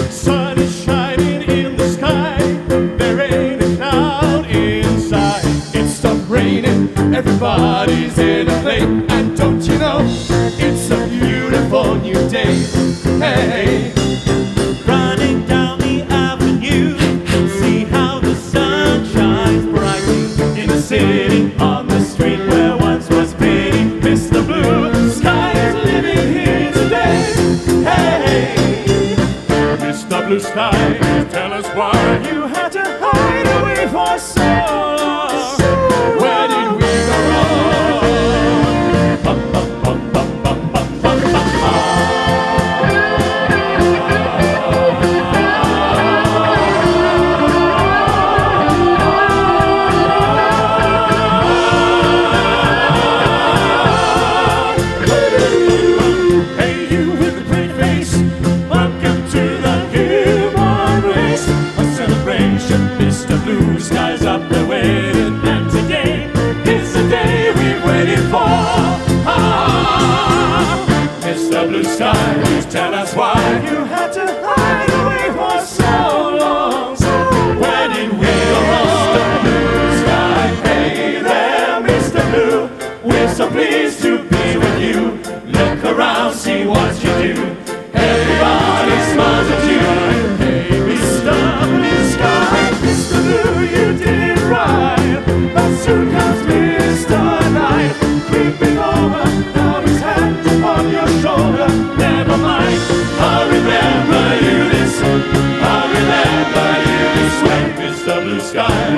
Sun is shining in the sky, there ain't a cloud inside. It stopped raining, everybody's in a play, and don't you know, it's a beautiful new day. Hey, Running down the avenue, see how the sun shines brightly in the city, on the street where once was pity. Mr. Blue Sky is living here today. Hey, Mr. Blue Sky, tell us why you had to hide away for so long. where did we go wrong? Bum, bum, bum, bum, bum, bum, bum, bum, Hey, you with the pretty face, welcome to the human race. A celebration, Mr. Blue Sky's up there waiting, and today is the day we've waited for. Mr. Blue Sky, please tell us why You had to hide away for so long. where did we go wrong? Blue Sky, hey there, Mr. Blue, we're so pleased to be with you. Look around, see what you do. Everybody smiles at you. Hey, Mr. Blue Sky, Mr. Blue, you did it right. But soon comes Mr. Night, creeping over, now his hand on your shoulder. never mind. I'll remember you this. I'll remember you this way, Mr. Blue Sky.